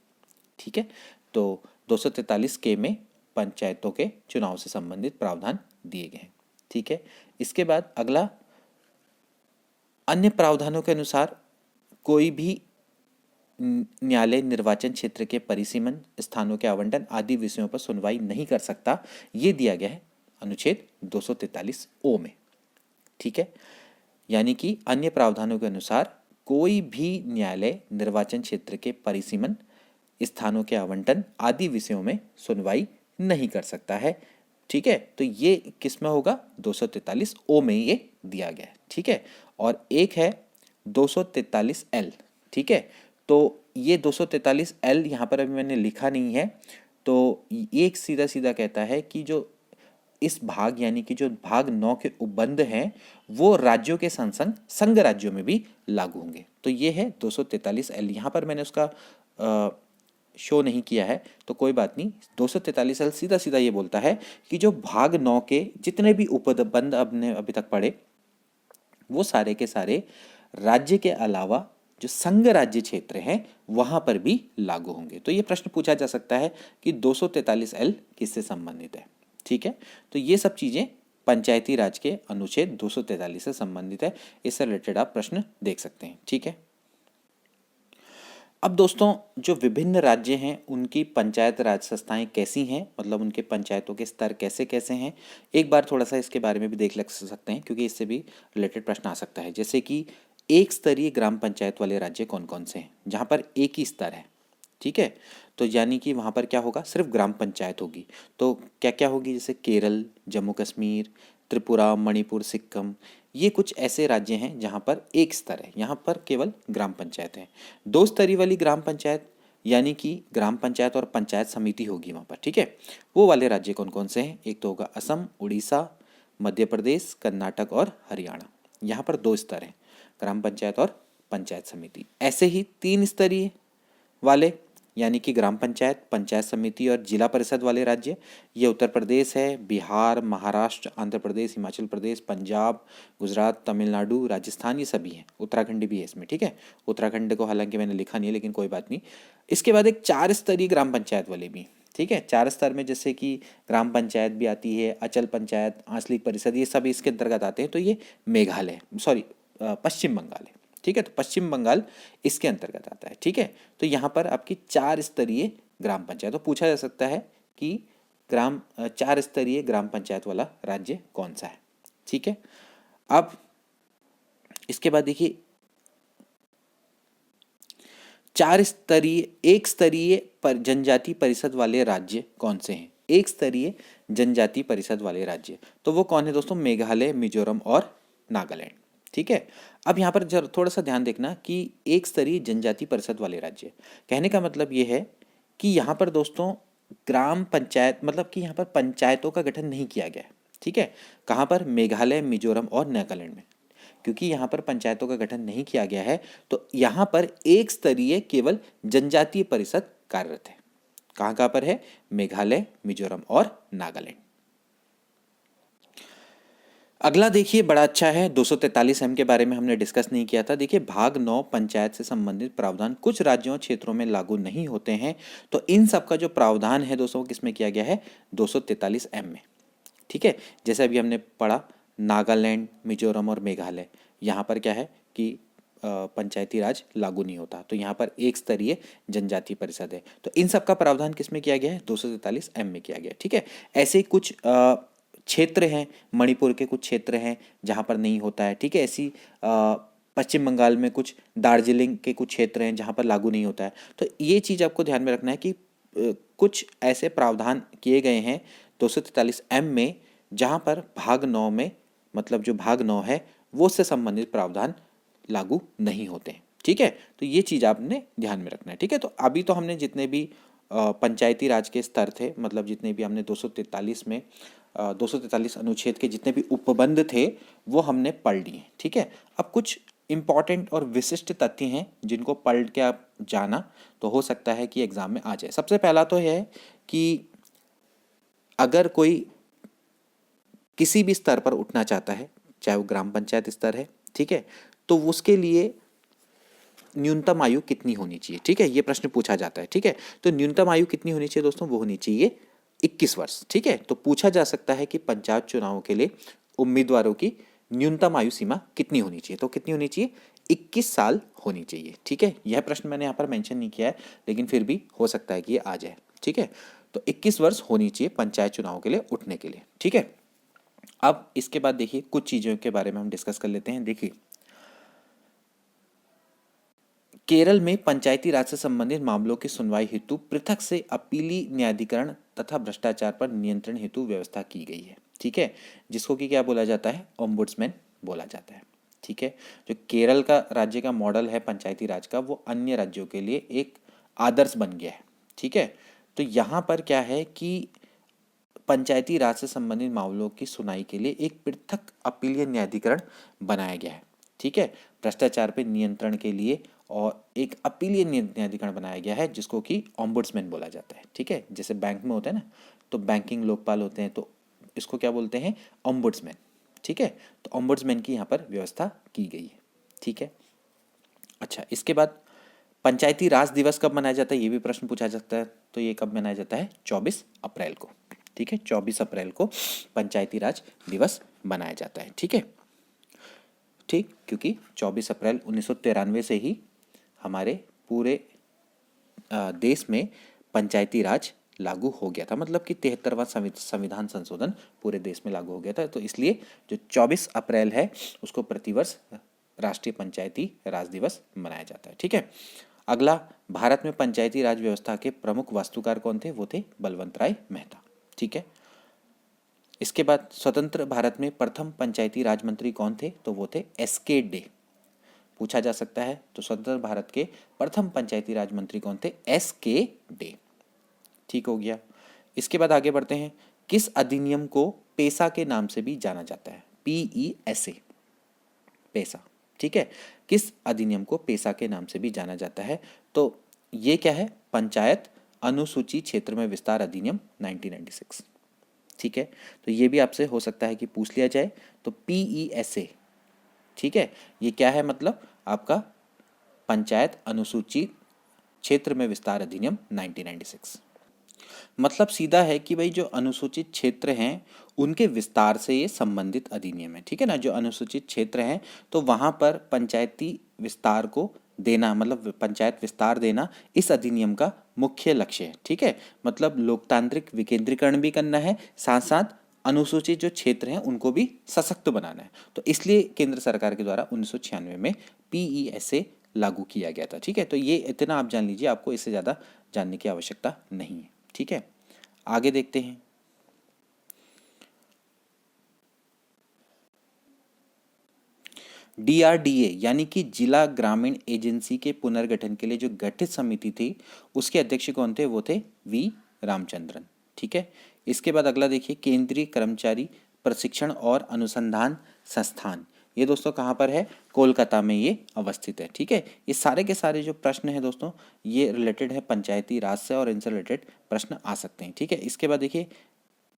ठीक है, तो 243 के में पंचायतों के चुनाव से संबंधित प्रावधान दिए गए हैं। ठीक है, इसके बाद अगला, अन्य प्रावधानों के अनुसार कोई भी न्यायालय निर्वाचन क्षेत्र के परिसीमन, स्थानों के आवंटन आदि विषयों पर सुनवाई नहीं कर सकता, ये दिया गया है अनुच्छेद 243 ओ में। ठीक है, यानी कि अन्य प्रावधानों के अनुसार कोई भी न्यायालय निर्वाचन क्षेत्र के परिसीमन, स्थानों के आवंटन आदि विषयों में सुनवाई नहीं कर सकता है। ठीक है, तो ये किस में होगा, 243 ओ में ये दिया गया है। ठीक है, और एक है 243 एल। ठीक है, तो ये 243 एल यहाँ पर अभी मैंने लिखा नहीं है, तो एक सीधा सीधा कहता है कि जो इस भाग यानी कि जो भाग 9 के उपबंध हैं वो राज्यों के संग संघ राज्यों में भी लागू होंगे। तो ये है 243 एल। यहाँ पर मैंने उसका शो नहीं किया है तो कोई बात नहीं। 243 एल सीधा सीधा ये बोलता है कि जो भाग 9 के जितने भी उपबंध आपने अभी तक पढ़े वो सारे के सारे राज्य के अलावा जो संघ राज्य क्षेत्र हैं वहां पर भी लागू होंगे। तो ये प्रश्न पूछा जा सकता है कि 243 एल किससे संबंधित है। ठीक है, तो ये सब चीजें पंचायती राज के अनुच्छेद 243 से संबंधित है, इससे रिलेटेड आप प्रश्न देख सकते हैं। ठीक है, अब दोस्तों जो विभिन्न राज्य हैं उनकी पंचायत राज संस्थाएं कैसी हैं, मतलब उनके पंचायतों के स्तर कैसे कैसे हैं, एक बार थोड़ा सा इसके बारे में भी देख सकते हैं क्योंकि इससे भी रिलेटेड प्रश्न आ सकता है। जैसे कि एक स्तरीय ग्राम पंचायत वाले राज्य कौन कौन से हैं, जहाँ पर एक ही स्तर है। ठीक है, तो यानी कि वहाँ पर क्या होगा, सिर्फ ग्राम पंचायत होगी। तो क्या क्या होगी, जैसे केरल, जम्मू कश्मीर, त्रिपुरा, मणिपुर, सिक्किम, ये कुछ ऐसे राज्य हैं जहाँ पर एक स्तर है, यहाँ पर केवल ग्राम पंचायत है। दो स्तरीय वाली ग्राम पंचायत यानी कि ग्राम पंचायत और पंचायत समिति होगी वहाँ पर। ठीक है, वो वाले राज्य कौन कौन से हैं, एक तो होगा असम, उड़ीसा, मध्य प्रदेश, कर्नाटक और हरियाणा। यहाँ पर दो स्तर हैं, ग्राम पंचायत और पंचायत समिति। ऐसे ही तीन स्तरीय वाले यानी कि ग्राम पंचायत, पंचायत समिति और जिला परिषद वाले राज्य, ये उत्तर प्रदेश है, बिहार, महाराष्ट्र, आंध्र प्रदेश, हिमाचल प्रदेश, पंजाब, गुजरात, तमिलनाडु, राजस्थान, ये सभी हैं। उत्तराखंड भी है इसमें। ठीक है, उत्तराखंड को हालांकि मैंने लिखा नहीं है लेकिन कोई बात नहीं। इसके बाद एक 4 स्तरीय ग्राम पंचायत वाले भी। ठीक है, 4 स्तर में जैसे कि ग्राम पंचायत भी आती है, अचल पंचायत, आंचलिक परिषद, ये सब इसके अंतर्गत आते हैं। तो ये मेघालय पश्चिम बंगाल है। ठीक है, तो पश्चिम बंगाल इसके अंतर्गत आता है। ठीक है, तो यहाँ पर आपकी 4 स्तरीय ग्राम पंचायत, तो पूछा जा सकता है कि 4 स्तरीय ग्राम पंचायत वाला राज्य कौन सा है। ठीक है, अब इसके बाद देखिए 1 स्तरीय जनजाति परिषद वाले राज्य कौन से हैं। 1 स्तरीय जनजाति परिषद वाले राज्य, तो वो कौन है दोस्तों, मेघालय, मिजोरम और नागालैंड। ठीक है, अब यहाँ पर थोड़ा सा ध्यान देखना कि 1 स्तरीय जनजाति परिषद वाले राज्य, कहने का मतलब ये है कि यहाँ पर दोस्तों ग्राम पंचायत मतलब कि यहाँ पर पंचायतों का गठन नहीं किया गया है। ठीक है, कहाँ पर, मेघालय, मिजोरम और नागालैंड में। क्योंकि यहाँ पर पंचायतों का गठन नहीं किया गया है तो यहाँ पर 1 स्तरीय केवल जनजातीय परिषद कार्यरत है। कहाँ पर है, मेघालय, मिजोरम और नागालैंड। अगला देखिए बड़ा अच्छा है, 243 एम के बारे में हमने डिस्कस नहीं किया था। देखिए भाग 9 पंचायत से संबंधित प्रावधान कुछ राज्यों और क्षेत्रों में लागू नहीं होते हैं। तो इन सब का जो प्रावधान है दोस्तों किसमें किया गया है, 243 एम में। ठीक है, जैसे अभी हमने पढ़ा नागालैंड, मिजोरम और मेघालय, यहाँ पर क्या है कि पंचायती राज लागू नहीं होता, तो यहाँ पर 1 स्तरीय जनजाति परिषद है। तो इन सब का प्रावधान किसमें किया गया है, 243 एम में किया गया। ठीक है, ऐसे ही कुछ क्षेत्र हैं, मणिपुर के कुछ क्षेत्र हैं जहाँ पर नहीं होता है। ठीक है, ऐसी पश्चिम बंगाल में कुछ, दार्जिलिंग के कुछ क्षेत्र हैं जहाँ पर लागू नहीं होता है। तो ये चीज़ आपको ध्यान में रखना है कि कुछ ऐसे प्रावधान किए गए हैं 243 एम में जहाँ पर भाग 9 में, मतलब जो भाग 9 है वो उससे संबंधित प्रावधान लागू नहीं होते हैं। ठीक है, तो ये चीज़ आपने ध्यान में रखना है। ठीक है, तो अभी तो हमने जितने भी पंचायती राज के स्तर थे, मतलब जितने भी हमने 243 अनुच्छेद के जितने भी उपबंध थे वो हमने पढ़ लिए। ठीक है, अब कुछ इंपॉर्टेंट और विशिष्ट तथ्य हैं जिनको पढ़ के आप जाना तो हो सकता है कि एग्जाम में आ जाए। सबसे पहला तो यह है कि अगर कोई किसी भी स्तर पर उठना चाहता है, चाहे वो ग्राम पंचायत स्तर है, ठीक है, तो उसके लिए न्यूनतम आयु कितनी होनी चाहिए, ठीक है, ये प्रश्न पूछा जाता है, ठीक है। तो न्यूनतम आयु कितनी होनी चाहिए दोस्तों, वो होनी चाहिए 21 वर्ष, ठीक है। तो पूछा जा सकता है कि पंचायत चुनावों के लिए उम्मीदवारों की न्यूनतम आयु सीमा कितनी होनी चाहिए, तो कितनी होनी चाहिए, 21 साल होनी चाहिए, ठीक है। यह प्रश्न मैंने यहाँ पर मेंशन नहीं किया है, लेकिन फिर भी हो सकता है कि ये आ जाए, ठीक है। तो 21 वर्ष होनी चाहिए पंचायत चुनाव के लिए उठने के लिए, ठीक है। अब इसके बाद देखिए कुछ चीज़ों के बारे में हम डिस्कस कर लेते हैं। देखिए केरल में पंचायती राज से संबंधित मामलों की सुनवाई हेतु पृथक से अपीली न्यायाधिकरण तथा भ्रष्टाचार पर नियंत्रण हेतु व्यवस्था की गई है, ठीक है, जिसको कि क्या बोला जाता है, ओम्बुड्समैन बोला जाता है, ठीक है। जो केरल का राज्य का मॉडल है पंचायती राज का, वो अन्य राज्यों के लिए एक आदर्श बन गया है, ठीक है। तो यहाँ पर क्या है कि पंचायती राज से संबंधित मामलों की सुनाई के लिए एक पृथक अपीलीय न्यायाधिकरण बनाया गया है, ठीक है, भ्रष्टाचार पर नियंत्रण के लिए, और एक अपीलीय न्यायाधिकरण बनाया गया है जिसको कि ओम्बुड्समैन बोला जाता है, ठीक है। जैसे बैंक में होता है ना, तो बैंकिंग लोकपाल होते हैं, तो इसको क्या बोलते हैं, ओम्बुड्समैन, ठीक है। तो ओम्बुड्समैन की यहाँ पर व्यवस्था की गई है, ठीक है। अच्छा, इसके बाद पंचायती राज दिवस कब मनाया जाता है, ये भी प्रश्न पूछा जाता है। तो ये कब मनाया जाता है, 24 अप्रैल को, ठीक है, 24 अप्रैल को पंचायती राज दिवस मनाया जाता है, ठीक है, ठीक, क्योंकि 24 अप्रैल 1993 से ही हमारे पूरे देश में पंचायती राज लागू हो गया था, मतलब कि 73वां संविधान संशोधन पूरे देश में लागू हो गया था। तो इसलिए जो 24 अप्रैल है उसको प्रतिवर्ष राष्ट्रीय पंचायती राज दिवस मनाया जाता है, ठीक है। अगला, भारत में पंचायती राज व्यवस्था के प्रमुख वास्तुकार कौन थे, वो थे बलवंत राय मेहता, ठीक है। इसके बाद स्वतंत्र भारत में प्रथम पंचायती राज मंत्री कौन थे, तो वो थे एस.के. डे, पूछा जा सकता है। तो स्वतंत्र भारत के प्रथम पंचायती राज मंत्री कौन थे, एस.के. डे, ठीक हो गया। इसके बाद आगे बढ़ते हैं, किस अधिनियम को पेसा के नाम से भी जाना जाता है, PESA, पेसा, ठीक है, किस अधिनियम को पेसा के नाम से भी जाना जाता है, तो ये क्या है, पंचायत अनुसूची क्षेत्र में विस्तार अधिनियम 1996, ठीक है। तो ये भी आपसे हो सकता है कि पूछ लिया जाए। तो PESA, ठीक है, ये क्या है, मतलब आपका पंचायत अनुसूची क्षेत्र में विस्तार अधिनियम 1996, मतलब सीधा है कि भाई जो अनुसूचित क्षेत्र हैं उनके विस्तार से ये संबंधित अधिनियम है, ठीक है ना। जो अनुसूचित क्षेत्र हैं तो वहाँ पर पंचायती विस्तार को देना, मतलब पंचायत विस्तार देना इस अधिनियम का मुख्य लक्ष्य है, ठीक है। मतलब लोकतांत्रिक विकेंद्रीकरण भी करना है, साथ साथ अनुसूचित जो क्षेत्र हैं उनको भी सशक्त बनाना है। तो इसलिए केंद्र सरकार के द्वारा 1996 में PESA लागू किया गया था, ठीक है। तो ये इतना आप जान लीजिए, आपको इससे ज़्यादा जानने की आवश्यकता नहीं है, ठीक है। आगे देखते हैं, DRDA यानी कि जिला ग्रामीण एजेंसी के पुनर्गठन के लिए जो गठित समिति थी उसके अध्यक्ष कौन थे, वो थे V. रामचंद्रन, ठीक है। इसके बाद अगला देखिए, केंद्रीय कर्मचारी प्रशिक्षण और अनुसंधान संस्थान, ये दोस्तों कहाँ पर है, कोलकाता में ये अवस्थित है, ठीक है। ये सारे के सारे जो प्रश्न हैं दोस्तों ये रिलेटेड है पंचायती राज से और इनसे रिलेटेड प्रश्न आ सकते हैं, ठीक है। इसके बाद देखिए,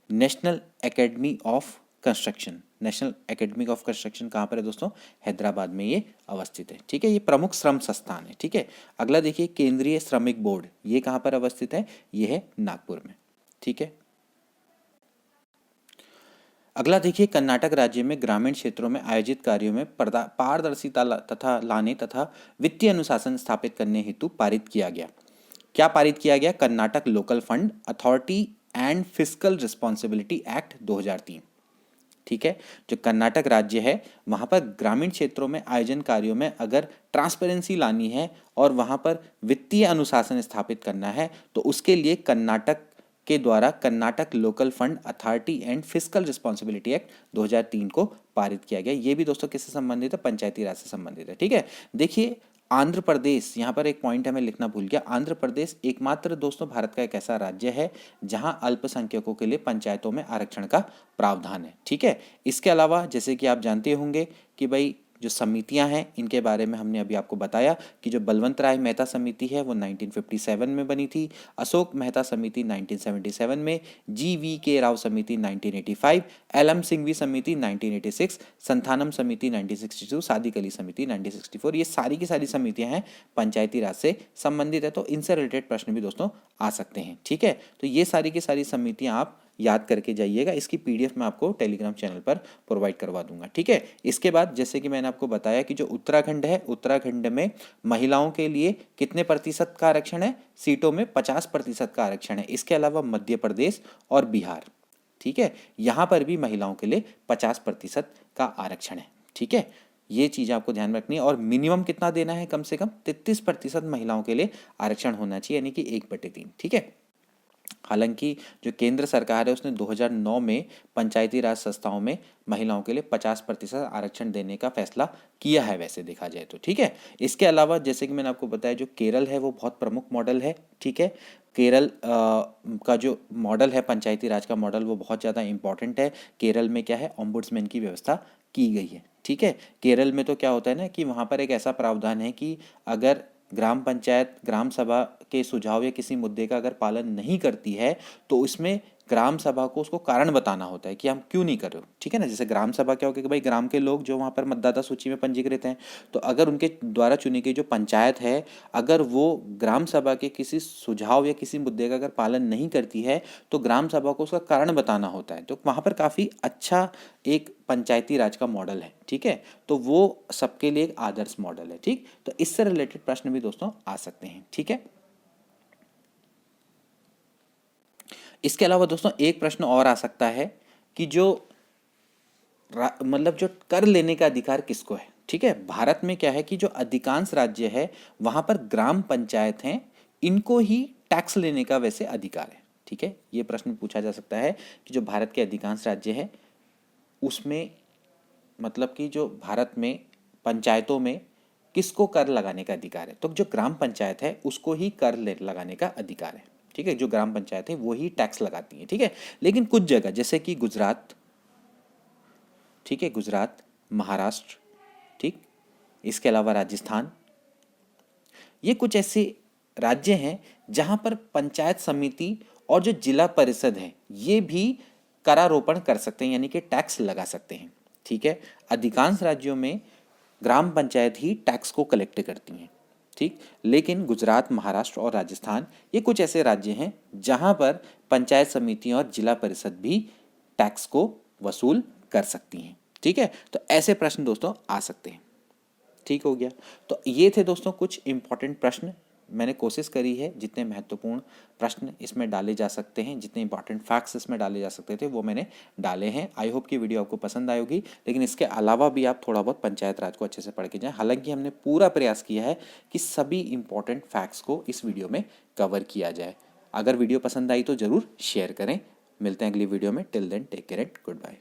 national academy of construction, national academy of construction कहाँ पर है दोस्तों, हैदराबाद में ये अवस्थित है, ठीक है। ये प्रमुख श्रम संस्थान है, ठीक है। अगला देखिए, केंद्रीय श्रमिक बोर्ड, ये कहाँ पर अवस्थित है, ये है नागपुर में, ठीक है। अगला देखिए, कर्नाटक राज्य में ग्रामीण क्षेत्रों में आयोजित कार्यों में पारदर्शिता तथा लाने तथा वित्तीय अनुशासन स्थापित करने हेतु पारित किया गया, क्या पारित किया गया, Karnataka local fund authority and fiscal responsibility act 2003, ठीक है। जो कर्नाटक राज्य है वहाँ पर ग्रामीण क्षेत्रों में आयोजन कार्यों में अगर ट्रांसपेरेंसी लानी है और वहाँ पर वित्तीय अनुशासन स्थापित करना है तो उसके लिए कर्नाटक के द्वारा Karnataka local fund authority and fiscal responsibility act 2003 को पारित किया गया। ये भी दोस्तों किससे संबंधित है, पंचायती राज से संबंधित है, ठीक है। देखिए आंध्र प्रदेश, यहाँ पर एक पॉइंट हमें लिखना भूल गया, आंध्र प्रदेश एकमात्र दोस्तों भारत का एक ऐसा राज्य है जहां अल्पसंख्यकों के लिए पंचायतों में आरक्षण का प्रावधान है, ठीक है। इसके अलावा जैसे कि आप जानते होंगे कि भाई जो समितियां हैं इनके बारे में हमने अभी आपको बताया कि जो बलवंत राय मेहता समिति है वो 1957 में बनी थी, अशोक मेहता समिति 1977 में, GVK राव समिति 1985, LM सिंघवी समिति 1986, संथानम समिति 1962, सादिक अली समिति 1964। ये सारी की सारी समितियां हैं पंचायती राज से संबंधित है, तो इनसे रिलेटेड प्रश्न भी दोस्तों आ सकते हैं। ठीक है, तो ये सारी की सारी समितियां आप याद करके जाइएगा। इसकी PDF मैं आपको टेलीग्राम चैनल पर प्रोवाइड करवा दूंगा। ठीक है, इसके बाद जैसे कि मैंने आपको बताया कि जो उत्तराखंड है, उत्तराखंड में महिलाओं के लिए कितने प्रतिशत का आरक्षण है? सीटों में 50% का आरक्षण है। इसके अलावा मध्य प्रदेश और बिहार, ठीक है, यहाँ पर भी महिलाओं के लिए 50% का आरक्षण है। ठीक है, ये चीज़ आपको ध्यान में रखनी है। और मिनिमम कितना देना है? कम से कम 33% महिलाओं के लिए आरक्षण होना चाहिए, यानी कि 1/3। ठीक है, हालांकि जो केंद्र सरकार है उसने 2009 में पंचायती राज संस्थाओं में महिलाओं के लिए 50% आरक्षण देने का फैसला किया है वैसे देखा जाए तो। ठीक है, इसके अलावा जैसे कि मैंने आपको बताया जो केरल है वो बहुत प्रमुख मॉडल है। ठीक है, केरल का जो मॉडल है पंचायती राज का मॉडल वो बहुत ज़्यादा इंपॉर्टेंट है। केरल में क्या है, ओम्बुड्समैन की व्यवस्था की गई है। ठीक है, केरल में तो क्या होता है ना कि वहाँ पर एक ऐसा प्रावधान है कि अगर ग्राम पंचायत ग्राम सभा के सुझाव या किसी मुद्दे का अगर पालन नहीं करती है तो इसमें ग्राम सभा को उसको कारण बताना होता है कि हम क्यों नहीं कर रहे हो। ठीक है ना, जैसे ग्राम सभा क्या होगा कि भाई ग्राम के लोग जो वहाँ पर मतदाता सूची में पंजीकृत हैं, तो अगर उनके द्वारा चुनी गई जो पंचायत है अगर वो ग्राम सभा के किसी सुझाव या किसी मुद्दे का अगर पालन नहीं करती है तो ग्राम सभा को उसका कारण बताना होता है। तो वहाँ पर काफ़ी अच्छा एक पंचायती राज का मॉडल है। ठीक है, तो वो सबके लिए एक आदर्श मॉडल है। ठीक, तो इससे रिलेटेड प्रश्न भी दोस्तों आ सकते हैं। ठीक है, इसके अलावा दोस्तों एक प्रश्न और आ सकता है कि जो मतलब जो कर लेने का अधिकार किसको है। ठीक है, भारत में क्या है कि जो अधिकांश राज्य है वहां पर ग्राम पंचायत हैं, इनको ही टैक्स लेने का वैसे अधिकार है। ठीक है, ये प्रश्न पूछा जा सकता है कि जो भारत के अधिकांश राज्य है उसमें मतलब कि जो भारत में पंचायतों में किसको कर लगाने का अधिकार है, तो जो ग्राम पंचायत है उसको ही कर लगाने का अधिकार है। ठीक है, जो ग्राम पंचायत है वो ही टैक्स लगाती है। ठीक है, लेकिन कुछ जगह जैसे कि गुजरात, ठीक है, गुजरात, महाराष्ट्र, ठीक, इसके अलावा राजस्थान, ये कुछ ऐसे राज्य हैं जहां पर पंचायत समिति और जो जिला परिषद है ये भी करारोपण कर सकते हैं, यानी कि टैक्स लगा सकते हैं। ठीक है, अधिकांश राज्यों में ग्राम पंचायत ही टैक्स को कलेक्ट करती हैं। ठीक, लेकिन गुजरात, महाराष्ट्र और राजस्थान ये कुछ ऐसे राज्य हैं जहां पर पंचायत समितियां और जिला परिषद भी टैक्स को वसूल कर सकती हैं। ठीक है, तो ऐसे प्रश्न दोस्तों आ सकते हैं। ठीक हो गया, तो ये थे दोस्तों कुछ इंपॉर्टेंट प्रश्न। मैंने कोशिश करी है जितने महत्वपूर्ण प्रश्न इसमें डाले जा सकते हैं, जितने इंपॉर्टेंट फैक्ट्स इसमें डाले जा सकते थे वो मैंने डाले हैं। आई होप कि वीडियो आपको पसंद आई होगी, लेकिन इसके अलावा भी आप थोड़ा बहुत पंचायत राज को अच्छे से पढ़ के जाएं। हालांकि हमने पूरा प्रयास किया है कि सभी इंपॉर्टेंट फैक्ट्स को इस वीडियो में कवर किया जाए। अगर वीडियो पसंद आई तो ज़रूर शेयर करें। मिलते हैं अगली वीडियो में। Till then take care and good bye.